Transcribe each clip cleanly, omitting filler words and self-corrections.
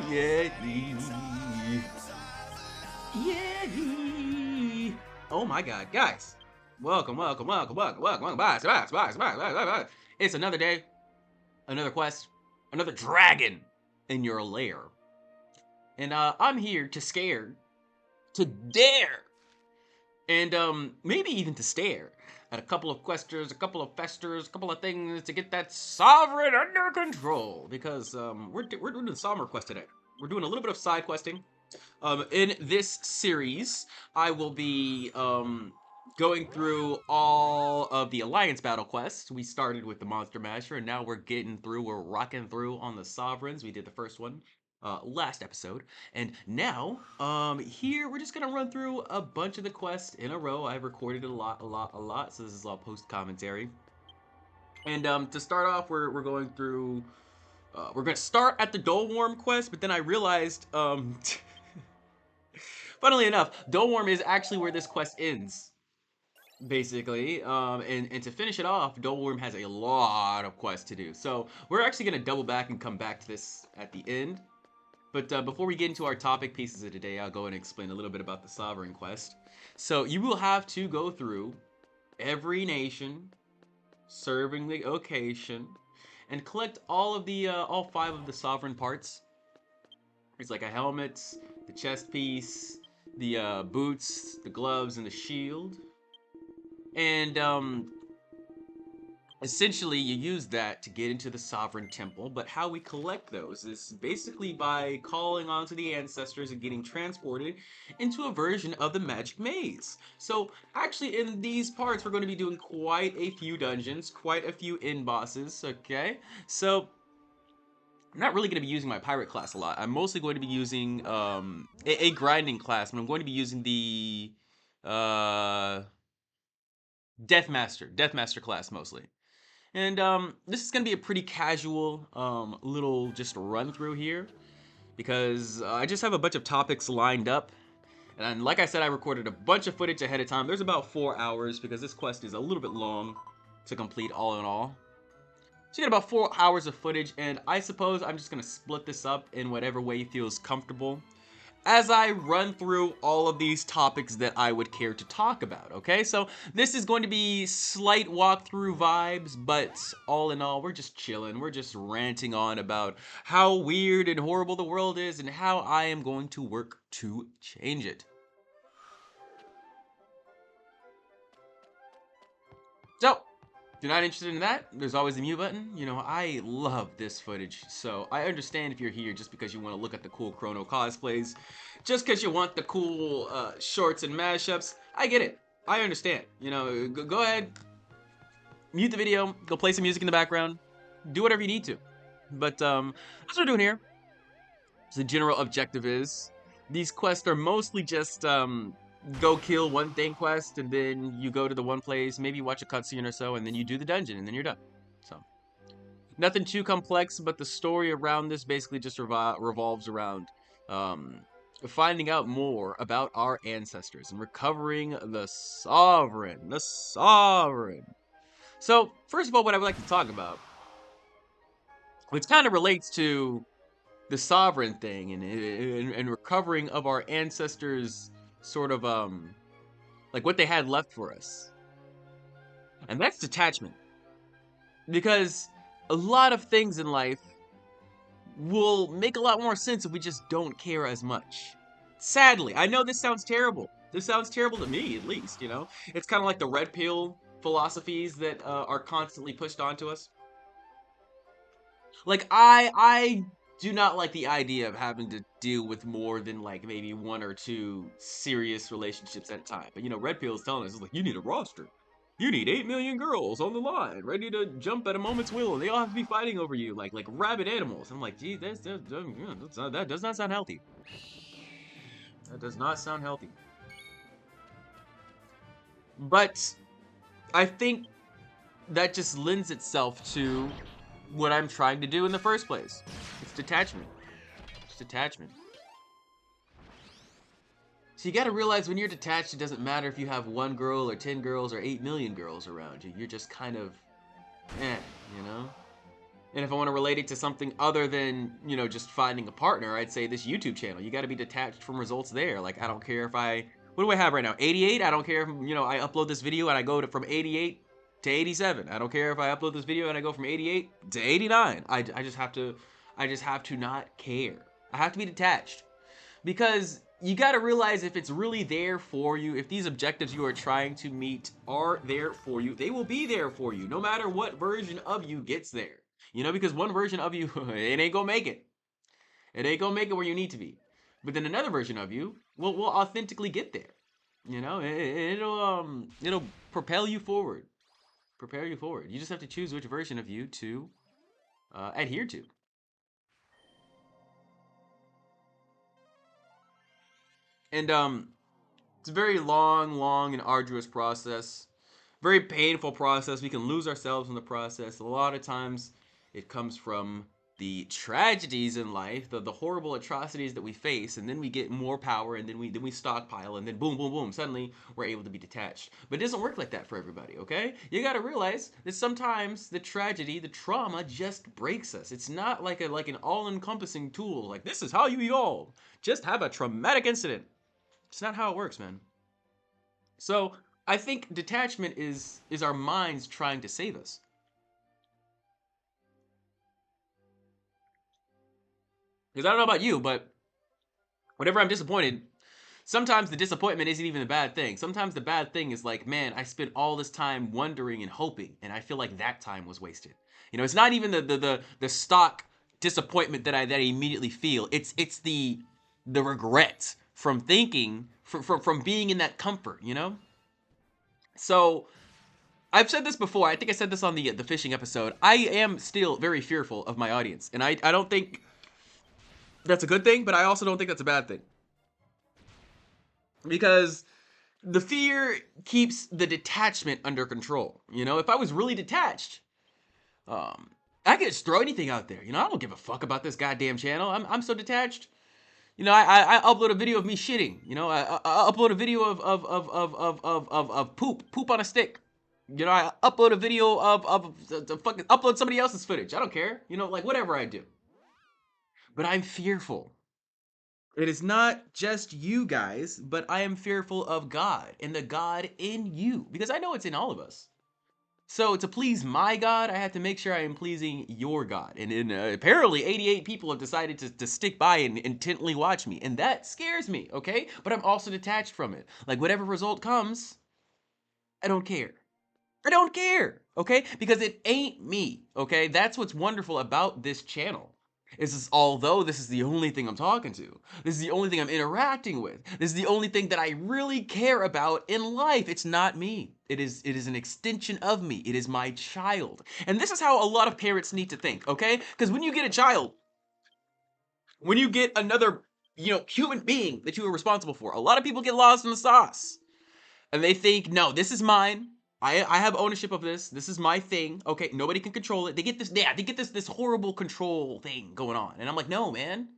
Yeah. Yeah. Oh my God, guys. Welcome. It's another day, another quest, another dragon in your lair. And I'm here to scare, to dare, and maybe even to stare at a couple of questers, a couple of festers, a couple of things to get that sovereign under control. Because we're doing the Somber quest today. We're doing a little bit of side questing. In this series, I will be going through all of the Alliance battle quests. We started with the Monster Masher, and now we're rocking through on the Sovereigns. We did the first one last episode, and now here we're just gonna run through a bunch of the quests in a row. I've recorded a lot, so this is all post commentary. And to start off, we're going through. We're gonna start at the Dolwarm quest, but then I realized funnily enough, Dolwarm is actually where this quest ends, basically. And to finish it off, Dolwarm has a lot of quests to do. So we're actually going to double back and come back to this at the end. But before we get into our topic pieces of today, I'll go and explain a little bit about the Sovereign quest. So you will have to go through every nation, serving the occasion, and collect all 5 of the Sovereign parts. It's like a helmet, the chest piece, the boots, the gloves, and the shield. And essentially you use that to get into the Sovereign Temple, but how we collect those is basically by calling onto the ancestors and getting transported into a version of the Magic Maze. So actually in these parts we're going to be doing quite a few dungeons, quite a few end bosses, okay? So I'm not really going to be using my pirate class a lot. I'm mostly going to be using a grinding class, but I'm going to be using the Deathmaster class mostly. And this is going to be a pretty casual little just run through here because I just have a bunch of topics lined up. And like I said, I recorded a bunch of footage ahead of time. There's about 4 hours because this quest is a little bit long to complete all in all. So you got about 4 hours of footage, and I suppose I'm just going to split this up in whatever way feels comfortable as I run through all of these topics that I would care to talk about, okay? So this is going to be slight walkthrough vibes, but all in all, we're just chilling. We're just ranting on about how weird and horrible the world is and how I am going to work to change it. So, if you're not interested in that, there's always the mute button. You know, I love this footage, so I understand if you're here just because you want to look at the cool Chrono cosplays, just because you want the cool shorts and mashups. I get it. I understand. You know, go ahead, mute the video, go play some music in the background, do whatever you need to. But that's what we're doing here. So the general objective is, these quests are mostly just go kill one thing quest, and then you go to the one place, maybe watch a cutscene or so, and then you do the dungeon, and then you're done. So nothing too complex, but the story around this basically just revolves around finding out more about our ancestors and recovering the Sovereign. So first of all, what I would like to talk about, which kind of relates to the Sovereign thing and recovering of our ancestors, sort of like what they had left for us, and that's detachment. Because a lot of things in life will make a lot more sense if we just don't care as much. Sadly, I know this sounds terrible. This sounds terrible to me, at least, you know? It's kind of like the red pill philosophies that are constantly pushed onto us. Like, I do not like the idea of having to deal with more than, like, maybe 1 or 2 serious relationships at a time. But, you know, Red Pill is telling us, it's like, you need a roster. You need 8 million girls on the line, ready to jump at a moment's will, and they all have to be fighting over you, like rabid animals. I'm like, gee, that does not sound healthy. That does not sound healthy. But I think that just lends itself to what I'm trying to do in the first place. It's detachment. It's detachment. So you gotta realize when you're detached, it doesn't matter if you have 1 girl or 10 girls or 8 million girls around you. You're just kind of, you know? And if I want to relate it to something other than, just finding a partner, I'd say this YouTube channel. You got to be detached from results there. Like, I don't care if what do I have right now? 88? I don't care if, I upload this video and I go from 88 to 87. I don't care if I upload this video and I go from 88 to 89. I just have to not care. I have to be detached. Because you got to realize if it's really there for you, if these objectives you are trying to meet are there for you, they will be there for you, no matter what version of you gets there. Because one version of you, it ain't gonna make it. It ain't gonna make it where you need to be. But then another version of you will authentically get there. It'll propel you forward. Prepare you forward. You just have to choose which version of you to adhere to. And it's a very long and arduous process. Very painful process. We can lose ourselves in the process. A lot of times it comes from the tragedies in life, the horrible atrocities that we face, and then we get more power, and then we stockpile, and then boom, boom, boom, suddenly we're able to be detached. But it doesn't work like that for everybody, okay? You gotta realize that sometimes the tragedy, the trauma just breaks us. It's not like an all-encompassing tool, like this is how you evolve. Just have a traumatic incident. It's not how it works, man. So I think detachment is our minds trying to save us. Because I don't know about you, but whenever I'm disappointed, sometimes the disappointment isn't even a bad thing. Sometimes the bad thing is like, man, I spent all this time wondering and hoping, and I feel like that time was wasted. It's not even the stock disappointment that I immediately feel. It's the regret from thinking, from being in that comfort, So I've said this before. I think I said this on the fishing episode. I am still very fearful of my audience, and I don't think that's a good thing, but I also don't think that's a bad thing. Because the fear keeps the detachment under control. If I was really detached, I could just throw anything out there. I don't give a fuck about this goddamn channel. I'm so detached. I upload a video of me shitting. I upload a video of poop on a stick. I upload a video of fucking upload somebody else's footage. I don't care. Like whatever I do. But I'm fearful. It is not just you guys, but I am fearful of God and the God in you, because I know it's in all of us. So to please my God, I have to make sure I am pleasing your God. And apparently 88 people have decided to stick by and intently watch me. And that scares me, okay? But I'm also detached from it. Like whatever result comes, I don't care. I don't care, okay? Because it ain't me, okay? That's what's wonderful about this channel. Although this is the only thing I'm talking to, this is the only thing I'm interacting with, this is the only thing that I really care about in life. It's not me. It is an extension of me. It is my child. And this is how a lot of parents need to think, okay? Because when you get a child, when you get another, human being that you are responsible for, a lot of people get lost in the sauce. And they think, no, this is mine. I have ownership of this. This is my thing. Okay, nobody can control it. They get this horrible control thing going on. And I'm like, no, man.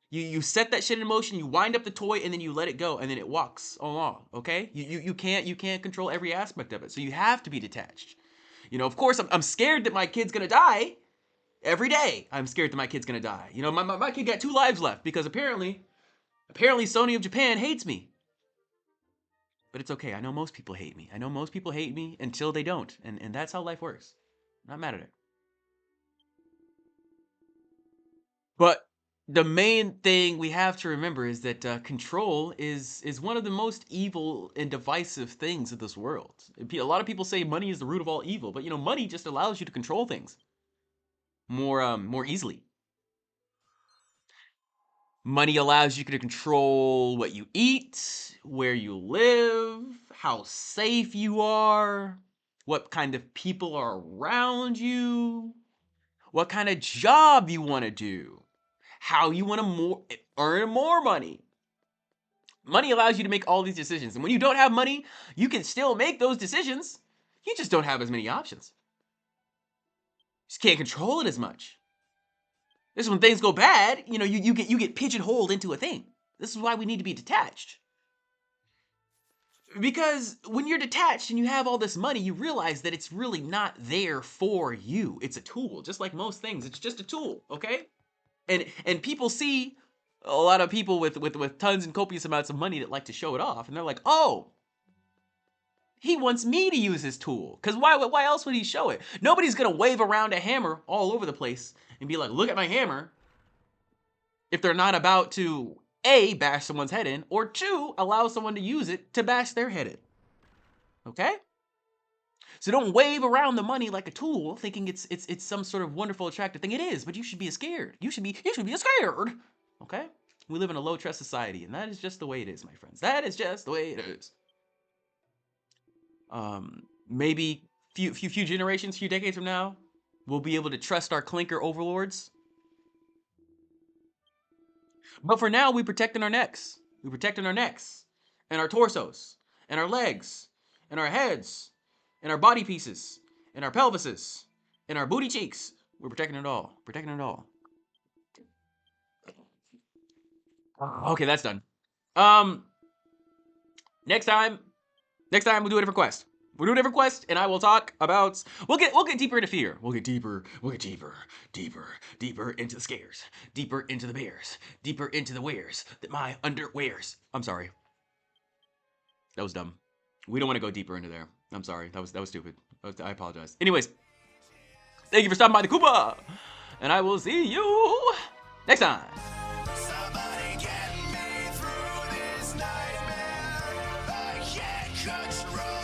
You set that shit in motion, you wind up the toy, and then you let it go, and then it walks along, okay? You can't control every aspect of it. So you have to be detached. Of course, I'm scared that my kid's gonna die. Every day, I'm scared that my kid's gonna die. My kid got 2 lives left because apparently Sony of Japan hates me. But it's okay. I know most people hate me. I know most people hate me until they don't. And that's how life works. I'm not mad at it. But the main thing we have to remember is that control is one of the most evil and divisive things of this world. A lot of people say money is the root of all evil. But, money just allows you to control things more easily. Money allows you to control what you eat, where you live, how safe you are, what kind of people are around you, what kind of job you want to do, how you want to earn more money. Money allows you to make all these decisions. And when you don't have money, you can still make those decisions. You just don't have as many options. You just can't control it as much. This is when things go bad, you get pigeonholed into a thing. This is why we need to be detached. Because when you're detached and you have all this money, you realize that it's really not there for you. It's a tool, just like most things. It's just a tool, okay? And people see a lot of people with tons and copious amounts of money that like to show it off, and they're like, oh, he wants me to use his tool. Because why else would he show it? Nobody's gonna wave around a hammer all over the place and be like, look at my hammer, if they're not about to A, bash someone's head in, or 2, allow someone to use it to bash their head in. Okay? So don't wave around the money like a tool, thinking it's some sort of wonderful, attractive thing. It is, but you should be scared. You should be scared. Okay? We live in a low trust society, and that is just the way it is, my friends. That is just the way it is. Maybe few generations, few decades from now, we'll be able to trust our clinker overlords. But for now, we're protecting our necks. We're protecting our necks, and our torsos, and our legs, and our heads, and our body pieces, and our pelvises, and our booty cheeks. We're protecting it all. Protecting it all. Okay, that's done. Next time we'll do a different quest. We'll do a different quest, and I will talk about. We'll get deeper into fear. We'll get deeper into the scares, deeper into the bears, deeper into the wears that my underwears. I'm sorry. That was dumb. We don't want to go deeper into there. I'm sorry. That was stupid. I apologize. Anyways, thank you for stopping by the Koopa, and I will see you next time. Somebody get me through this nightmare. I can't control.